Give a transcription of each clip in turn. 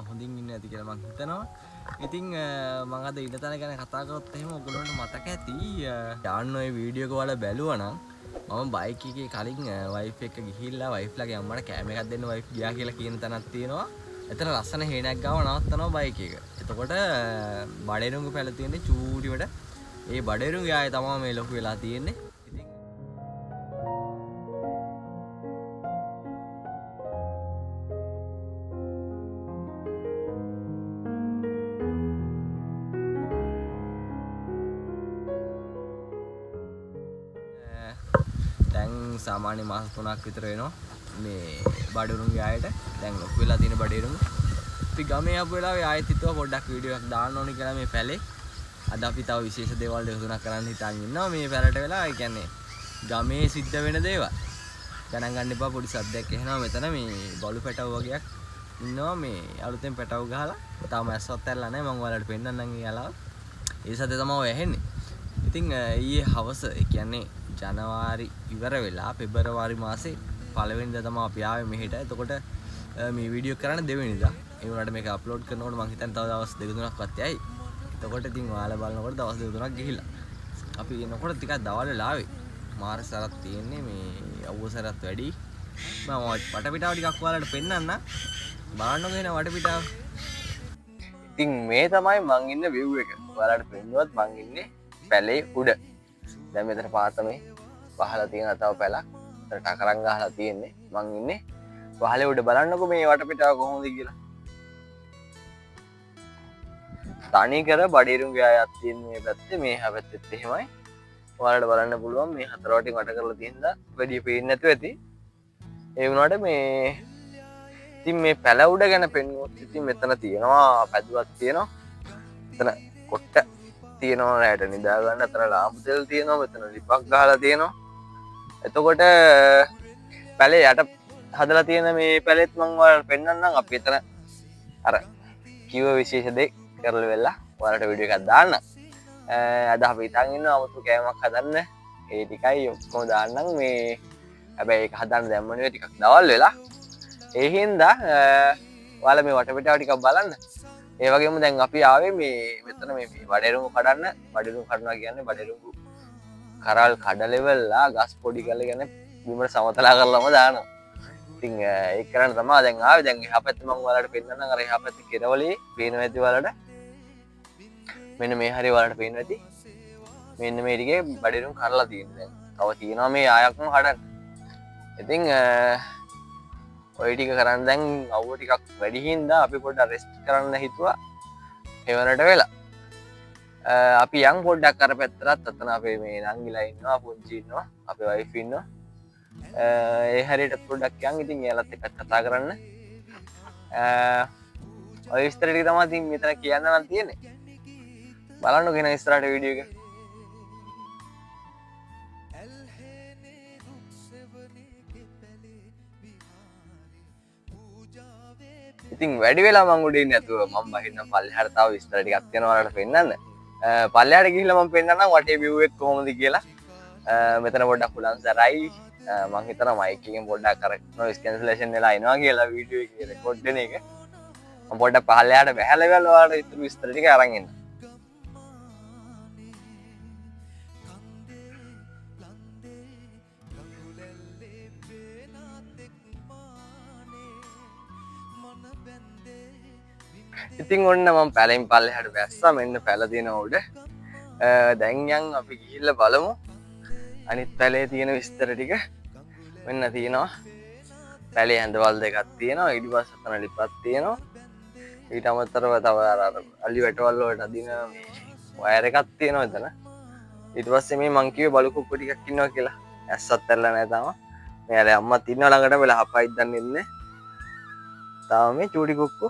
හොඳින් ඉන්නේ නැති කියලා මං හිතනවා. ඉතින් මම අද ඉන්න තැන ගැන කතා කරොත් එහෙම ඔයගොල්ලන්ට මතක ඇති යාන්න ඔය වීඩියෝ එක ඔයාලා බැලුවා නම් මම බයික් එකේ කලින් වයිෆ් එක්ක ගිහිල්ලා වයිෆ්ලාගේ අම්මට කෑම එකක් දෙන්න වයිෆ් ගියා කියලා කියන තැනක් තියෙනවා. එතන ලස්සන හේනක් ගාව නවත්තනවා බයික් එක. එතකොට බඩේරුංග පැල තියෙන්නේ චූටිවට. ඒ බඩේරුංග ආයේ තමයි මේ ලොකු වෙලා තියෙන්නේ. දැන් සාමාන්‍ය මාස 3ක් විතර වෙනවා මේ බඩේරුංගේ ආයෙට. දැන් ලොකු වෙලා තියෙන බඩේරුංග. අපි ගමේ ආපු වෙලාවේ ආයෙත් හිතුවා පොඩ්ඩක් වීඩියෝ එකක් දාන්න ඕනේ කියලා මේ පැලේ. අද අපි තව විශේෂ දේවල් දෙක තුනක් කරන්න හිතාගෙන ඉන්නවා මේ පැලට වෙලා. ඒ කියන්නේ ගමේ සිද්ධ වෙන දේවල්. ගණන් ගන්න එපා පොඩි සද්දයක් එනවා මෙතන මේ බලු පැටව වගේක් ඉන්නවා මේ අලුතෙන් පැටව ගහලා. තාම ඇස්සත් ඇරලා නැහැ. මම ඔයාලට පෙන්නන්නම් ඊයලාව. ඒ සද්ද තමයි ඔය ඇහෙන්නේ. ඉතින් ඊයේ හවස ඒ කියන්නේ ජනවාරි ඉවර වෙලා පෙබරවාරි මාසේ පළවෙනිදා තමයි අපි ආවේ මෙහෙට. එතකොට මේ වීඩියෝ කරන්නේ දෙවෙනිදා. ඒ වුණාට මේක අප්ලෝඩ් කරනකොට මම හිතන්නේ තව දවස් දෙක තුනක්වත් යයි. එතකොට ඉතින් ඔයාලා බලනකොට දවස් දෙක තුනක් ගිහිල්ලා. අපි එනකොට ටිකක් දවල් වෙලා ආවේ. මාර සරත් තියෙන්නේ මේ අවුව සරත් වැඩි. මම වටපිටාව ටිකක් ඔයාලට පෙන්නන්න. බලන්නකෝ එන වටපිටාව. ඉතින් මේ තමයි මං ඉන්න view එක. ඔයාලට පෙන්නුවත් මං ඉන්නේ පැලේ උඩ. දැන් මෙතන පාතමේ වහලා තියෙන තව පැලක්. ඒතර ටකරන් ගහලා තියෙන්නේ. මං ඉන්නේ වහලේ උඩ බලන්නකෝ මේ වටපිටාව කොහොමද කියලා. තනි කර බඩේරුංගේ ආයත් තියෙන මේ පැත්තේ මේ හැ පැත්තෙත් එහෙමයි. ඔයාලට බලන්න පුළුවන් මේ හතර වටින් වට කරලා තියෙනදා වැඩි පේන්නේ නැතුව ඇති. ඒ වුණාට මේ ඉතින් මේ පැල උඩ ගැන පෙන්නුවොත් ඉතින් මෙතන තියෙනවා පැදුවක් තියෙනවා. මෙතන කොට්ට තියෙනවා රැට නිදා ගන්න. අතන ලාම්පු තෙල් තියෙනවා. මෙතන ලිපක් ගහලා තියෙනවා. එතකොට පැලේ යට හදලා තියෙන මේ පැලෙත් මම ඔයාලට පෙන්නන්නම්. අපි එතන අර කිව්ව විශේෂ දෙයක් කරලා වෙලා ඔයාලට වීඩියෝ එකක් දාන්න. අද අපි හිතන් ඉන්නවා 아무තු කෑමක් හදන්න. ඒ ටිකයි ඔක්කොම දාන්නම් මේ. හැබැයි ඒක හදන්න දැම්ම නෙවෙයි ටිකක් දවල් වෙලා. ඒ හින්දා ඔයාලා මේ වටපිටාව ටිකක් බලන්න. ඒ වගේම දැන් අපි ආවේ මේ මෙතන මේ බඩේරුංගු කඩන්න. බඩේරුංගු කඩනවා කියන්නේ බඩේරුංගු කරල් කඩලෙවල්ලා ගස් පොඩි කරලා කියන්නේ බිමට සමතලා කරලාම දානවා. ඉතින් ඒක කරන්න තමයි දැන් ආවේ. දැන් එහා පැත්තේ මම ඔයාලට පෙන්නන්නම්. අර එහා පැත්තේ කෙරවලේ පේනවා ඇති ඔයාලට. මෙන්න මේ හරිය ඔයාලට පේනවා ඇති. මෙන්න මේ ටිකේ බඩේරුංගු කරලා තියෙනවා දැන්. තව තියෙනවා මේ ආයක්ම කඩන්න. ඉතින් ඔය ටික කරන්න දැන් අවුව ටිකක් වැඩි හින්දා අපි පොඩ්ඩක් රෙස්ට් කරන්න හිතුවා. එවනට වෙලා. අපි යන් පොඩ්ඩක් අර පැත්තට අතන අපේ මේ නංගිලා ඉන්නවා, පුංචි ඉන්නවා, අපේ වයිෆ් ඉන්නවා. ඒ හැරියට පොඩ්ඩක් යන් ඉතින් එයාලත් එක්ක කතා කරන්න. ඔය විස්තර ටික තමයි ඉතින් මෙතන කියන්න නම් තියෙන්නේ. බලන්නකෝ කියන ඉස්සරහට වීඩියෝ එක. ඉතින් වැඩි වෙලා මං උඩ ඉන්නේ නැතුව මම බහින්න පල්ලෙහාට තව විස්තර ටිකක් තියෙනවා ඔයාලට පෙන්නන්න. පල්ලෙහාට ගිහිල්ලා මම පෙන්නන්නම් වටේ view එක කොහොමද කියලා. මෙතන පොඩ්ඩක් උලන් සරයි. මං හිතනවා මයික් එකෙන් පොඩ්ඩක් අර noise cancellation වෙලා එනවා කියලා වීඩියෝ එකේ රෙකෝඩ් වෙන එක. මම පොඩ්ඩක් පල්ලෙහාට බහැලා ගාලා ඔයාලට ඉතුරු විස්තර ටික අරන් එන්න. ඉතින් ඔන්න මම පැලෙන් පල්ලෙහාට බැස්සා. මෙන්න පැල තියෙන උඩ. දැන් යන් අපි ගිහිල්ලා බලමු අනිත් පැලේ තියෙන විස්තර ටික. මෙන්න තියෙනවා පැලේ ඇඳවල් දෙකක් තියෙනවා. ඊට පස්සේ අතන ලිපක් තියෙනවා. ඊට අමතරව තව අර අලි වැටවල් වලට අදින මේ වයර් එකක් තියෙනවා එතන. ඊට පස්සේ මේ මං කිව්වේ බලු කුක්කු ටිකක් ඉන්නවා කියලා. ඇස්සත් ඇරලා නැහැ තාම. මේ අර අම්මත් ඉන්නවා ළඟට වෙලා හපයිත් දන්නේ ඉන්නේ. තාම මේ චූටි කුක්කු.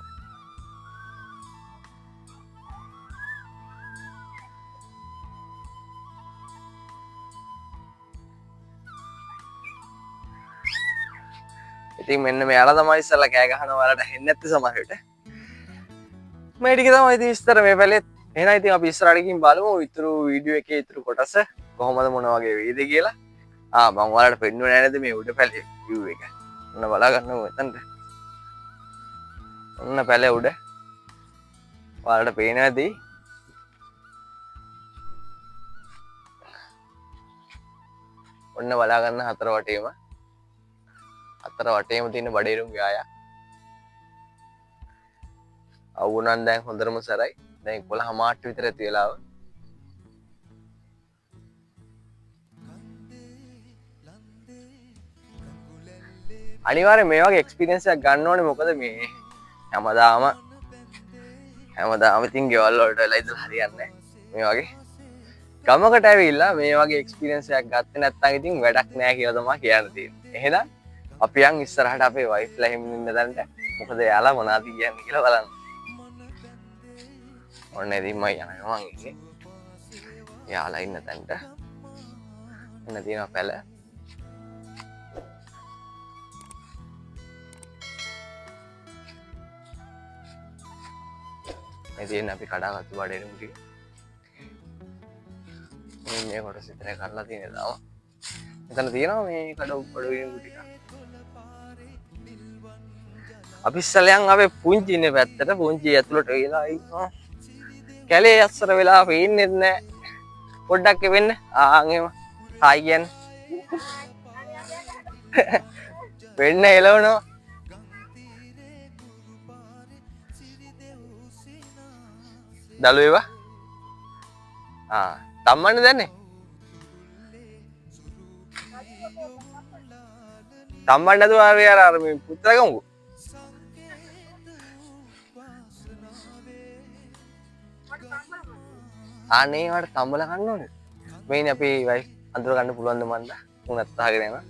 ඉතින් මෙන්න මෙයාලා තමයි ඉස්සලා කෑ ගහනවා. ඔයාලට හෙන්නේ නැත්තේ සමහර විට. මේ ටික තමයි ඉතින් විස්තර මේ පැලේ. එහෙනම් ඉතින් අපි ඉස්සරහට ගිහින් බලමු ඊතුරු වීඩියෝ එකේ ඊතුරු කොටස කොහොමද මොන වගේ වේද කියලා. මම ඔයාලට පෙන්නුවේ නැහැ නේද මේ උඩ පැලේ view එක. ඔන්න බලා ගන්නකො මෙතනට. ඔන්න පැල උඩ ඔයාලට පේනවා ඇති ඔන්න බලා ගන්න හතර වටේම තියෙන බඩේරුම්ගේ ආයා අවුනන් දැන් හොඳටම සරයි දැන් 11:00 විතර ඇති වෙලාව අනිවාර්යෙන් මේ වගේ එක්ස්පීරියන්ස් එකක් ගන්න ඕනේ මොකද මේ හැමදාම ඉතින් ගෙවල් වලට වෙලා ඉඳලා හරියන්නේ මේ වගේ ගමකට ඇවිල්ලා මේ වගේ එක්ස්පීරියන්ස් එකක් ගත්තේ නැත්නම් ඉතින් වැඩක් නෑ කියලා තමයි කියන්න තියෙන්නේ. එහෙනම් අපි යන් ඉස්සරහට අපේ වයිෆ්ලා එහෙම ඉන්න තැනට මොකද එයාලා මොනවද කියන්නේ කියලා බලන්න. ඔන්න ඉතින් මම යනවා මං ඉන්නේ. එයාලා ඉන්න තැනට. එන්න තියෙනවා පැල. මේ අපි කඩාගත්තු බඩේරුම් ටික. මේ කොටස විතර කරලා තියෙන දාම. මෙතන තියෙනවා මේ බඩේරුම් ටික. අපි ඉස්සලයන් අපේ පුංචි ඉන්නේ පැත්තට පුංචි ඇතුළට වෙලා ඉන්නවා. කැලේ අස්සර වෙලා පේන්නේ නැහැ. පොඩ්ඩක් එවෙන්න. ආන් එහෙම. හායි කියන්නේ. වෙන්න එළවනවා. දලු ඒවා තම්මන්න දැන්නේ තම්මන්න නැතුව අර මේ පුත්‍රා ගමුකෝ අනේ වට තම්බලා ගන්න ඕනේ මේනේ අපි වයිෆ් අඳුර ගන්න පුළුවන් ද මන්ද උනත් අහගෙන යනවා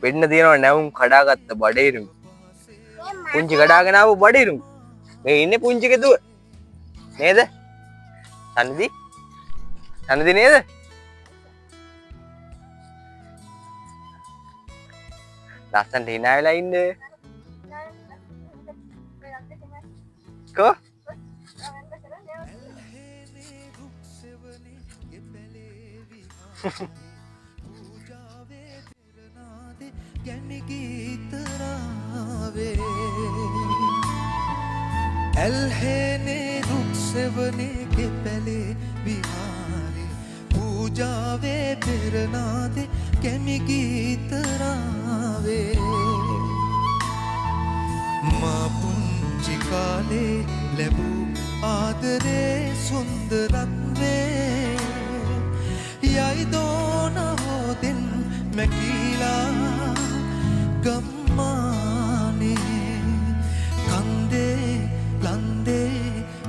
වෙන්න තියෙනවා නැවුම් කඩාගත්ත බඩේරුම් පුංචි කඩාගෙන ආපු බඩේරුම් මේ ඉන්නේ පුංචි කෙදුව නේද සනදි නේද ලස්සනට hina වෙලා ඉන්නේ ko एल्हेने रुख सेवने के पहले बिहारे पूजावे फिरनादे केमि गीतरावे मां पुंजी काले लැබු ආදරේ සුන්දරත්වේ යයි දෝන හොදෙන් මැකිලා ගම්මානේ කන්දේ ලන්දේ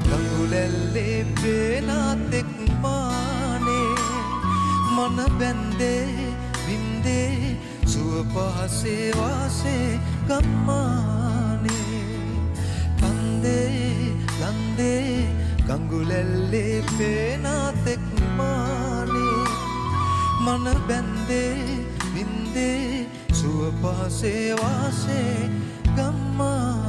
ගඟුලැල්ලේ පේනාතෙක් මානේ මන බැන්දේ වින්දේ සුව පහසේ වාසේ ගම්මානේ කන්දේ ලන්දේ ගඟුලැල්ලේ පේනාතෙක් මානේ මන බැන්දේ වින්දේ සුව පහසේ වාසේ ගම්මානේ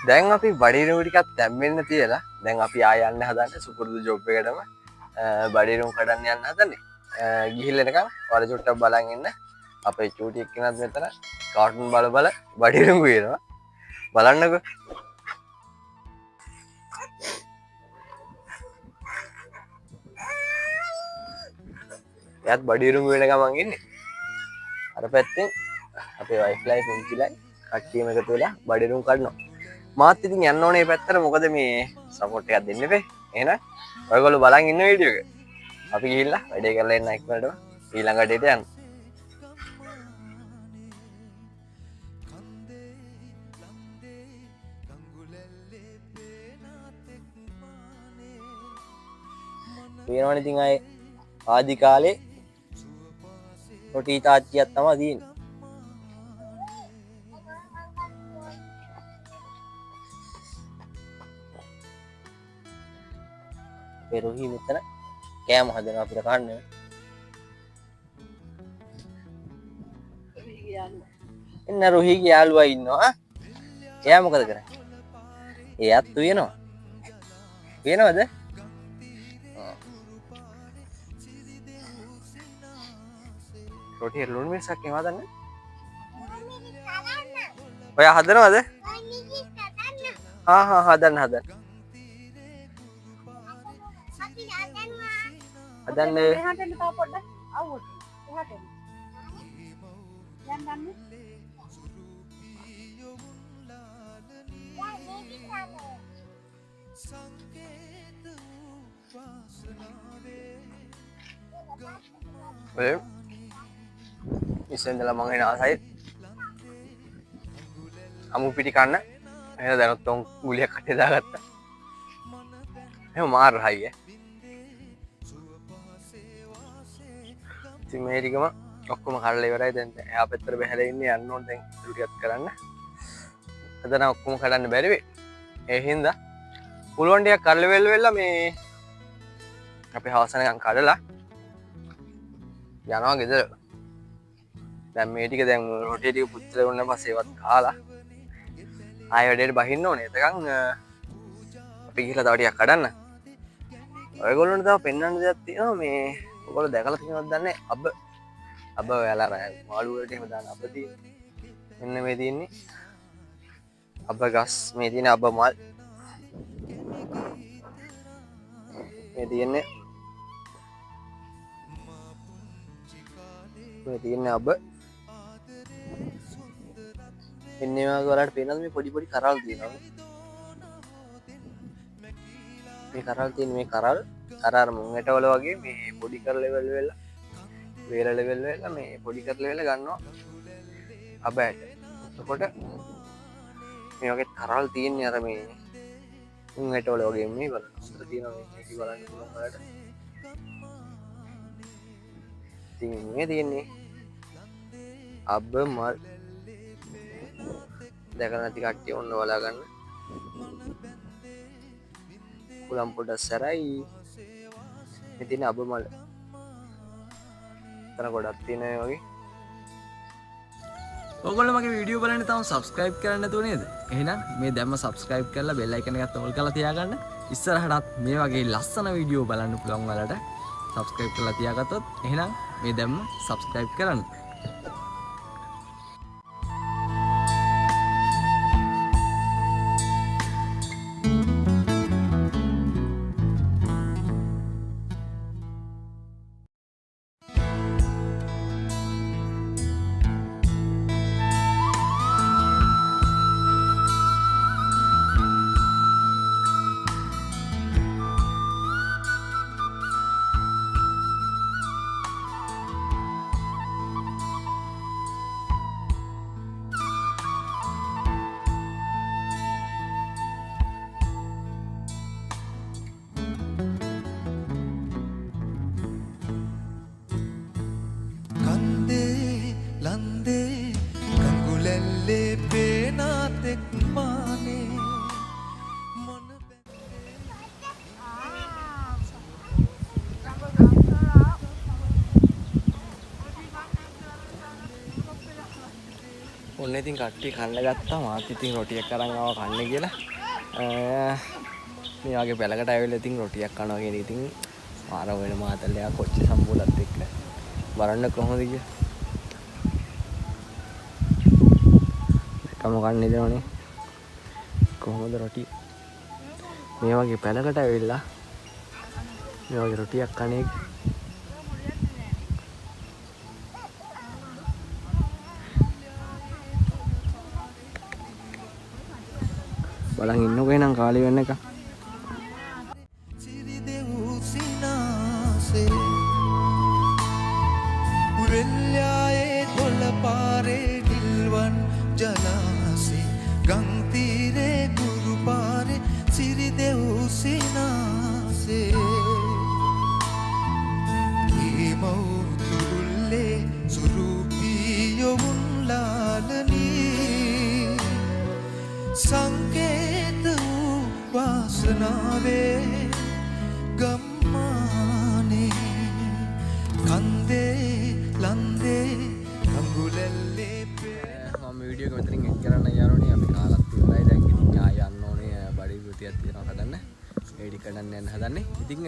දැන් අපි බඩේරුම් ටිකක් දැම්මෙන්න තියලා දැන් අපි ආය යන්න හදන්නේ සුපුරුදු ජොබ් එකටම බඩේරුම් කඩන්න යන්න හදන්නේ ගිහිල්ලා එනකන් ඔයාලා චුට්ටක් බලන් ඉන්න අපේ චූටි එක්කනත් මෙතන කාටුන් බල බඩේරුම් ගියනවා බලන්නකෝ එයාත් බඩේරුම් වෙන ගමන් ඉන්නේ අර පැත්තෙන් අපේ වයිෆ්ලයි පුංචිලයි කට්ටියම එකතු වෙලා බඩේරුම් කඩනවා මාත් ඉතින් යන්න ඕනේ පැත්තට මොකද මේ සපෝට් එකක් දෙන්න එපේ එහෙනම් ඔයගොල්ලෝ බලන් ඉන්න වීඩියෝ එක අපි ගිහිල්ලා වැඩේ කරලා එන්න ඉක්මනටම ඊළඟ ඩේට යන්න වෙනවනේ ඉතින් ආයේ ආදි කාලේ රොටි තාච්චියක් තමයි තියෙන්නේ. පෙරොහි මෙතන කෑම හදනවා අපිට කන්න. එන්න රොහිගේ යාළුවා ඉන්නවා. එයා මොකද කරන්නේ? එයාත් උයනවා. උයනවද? රොටි ලුණු මිරිසක් එනවා දන්නේ? ඔයා හදනවද? හදන්න. හදන්නේ. ඔය ඉස්සෙන්දලා මම එන ආසයි අමු පිටි කන්න. එහෙනම් දැනත් උන් ගුලියක් කටේ දාගත්තා. එහෙනම් මාර හයිය. ඉතින් මේ ටිකම ඔක්කොම කඩලා ඉවරයි. දැන් එහා පැත්තට බහැලා ඉන්නේ යන්න ඕන දැන් ඉතුරු ටිකත් කරන්න. අද නම් ඔක්කොම කඩන්න බැරි වෙයි. ඒ හින්දා පුළුවන් ටිකක් කරලා වෙල්ලා මේ අපි හවසනකම් කඩලා යනවා ගෙදර. දැන් මේ ටික දැන් රොටි ටික පුච්චලා වුණා පස්සේ ඒවත් කාලා ආයෙ වැඩේට බහින්න ඕනේ. එතකන් අපි ගිහලා තව ටිකක් කඩන්න. ඔයගොල්ලන්ට තව පෙන්වන්න දෙයක් තියෙනවා. මේ ඔයගොල්ලෝ දැකලා තියෙනවද දන්නේ? අබ ඔයාලා මාළු වලට එහෙම දාන අබ තියෙන්නේ. මෙන්න මේ තියෙන්නේ අබ ගස්. මේ තියෙන අබ මල්. මේ තියෙන්නේ අබ. එන්නේ වගේ වලට පේනද මේ පොඩි කරල් තියෙනවා. මේ කරල් තියෙන මේ කරල් අර මුංගට වල වගේ මේ පොඩි කර ලෙවල් වෙලා වේල ලෙවල් වෙලා මේ පොඩි කර ලෙවල් ගන්නවා අබයට. එතකොට මේ වගේ කරල් තියෙන්නේ අර මේ මුංගට වල වගේ මේ බලන්න. අතර තියෙනවා මේක බලන්න පුළුවන් වලට. ඉතින් මේ තියෙන්නේ අබ මල්. දැකලා නැති කට්ටිය ඔන්න බලා ගන්න. කුලම් පොඩක් සැරයි. මේ තියෙන අබ මල්. තන ගොඩක් තියෙනවා වගේ. ඔයගොල්ලෝ මගේ වීඩියෝ බලන්න තාම subscribe කරන්න නැතුව නේද? එහෙනම් මේ දැම්ම subscribe කරලා bell icon එකත් ඕල් කරලා තියාගන්න. ඉස්සරහටත් මේ වගේ ලස්සන වීඩියෝ බලන්න පුළුවන් වලට subscribe කරලා තියාගත්තොත් එහෙනම් මේ දැම්ම subscribe කරන්න. ඔන්න ඉතින් කට්ටිය කන්න ගත්තා. මාත් ඉතින් රොටියක් අරන් ආවා කන්න කියලා. මේ වගේ පැලකට ඇවිල්ලා ඉතින් රොටියක් කනවා කියන ඉතින් මාර වෙන මාතල්ලයා කොච්චි සම්බුලත් එක්ක බලන්න කොහොමද කියලා. කම කන්න ඉදනවනේ. කොහොමද රොටි මේ වගේ පැලකට ඇවිල්ලා මේ වගේ රොටියක් කන්නේ. බලන් ඉන්නකෝ එහෙනම් කාලේ වෙන්න එක. උරෙල්යායේ කොළ පාරේ දිල්වන් ජලාසේ ගං තීරේ ගුරු පාරේ සිරි දෙව් සිනාසේ ඊමව් තුරුල්ලේ යොවුන් ලාලනී සංකේත වූ වාසනාවේ ගම්මානේ කන්දේ ලන්දේ කඟුලැල්ලේ මම වීඩියෝ එක මෙතනින් එක් කරන්න යනෝනේ අපි කාලත් ඉවරයි දැන් ඉතින් ආය යන්න ඕනේ බඩේ වෘතියක් තියෙනවා හදන්න එඩිට් කරන්න යන්න හදන්නේ ඉතින්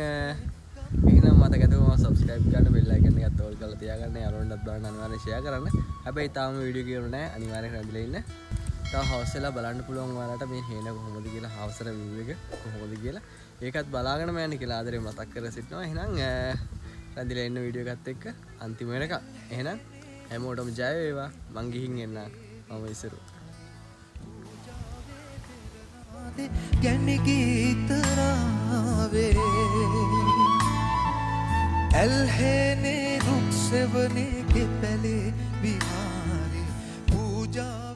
එහෙනම් මතක ඇතුව සබස්ක්‍රයිබ් කරන්න බෙල් අයිකන් එකත් ඕල් කරලා තියාගන්න යාළුවන්ටත් බලන්න අනිවාර්යෙන් ෂෙයා කරන්න හැබැයි තාම වීඩියෝ කියවල නැහැ අනිවාර්යෙන් රැඳිලා ඉන්න තව හවස් වෙලා බලන්න පුළුවන් ඔයාලට මේ හේන කොහොමද කියලා හවසට view එක කොහොමද කියලා ඒකත් බලාගෙන මම යන්නේ කියලා ආදරේ මතක් කර සිටිනවා එහෙනම් රැඳිලා ඉන්න වීඩියෝ එකත් එක්ක අන්තිම වෙනකම් එහෙනම් හැමෝටම ජය වේවා මං ගිහින් එන්න මම ඉස්සරු ගැන ගීතරාවේ ඇල්හෙනේ රුක් සෙවනේ ගෙපැලේ විහාරේ පූජා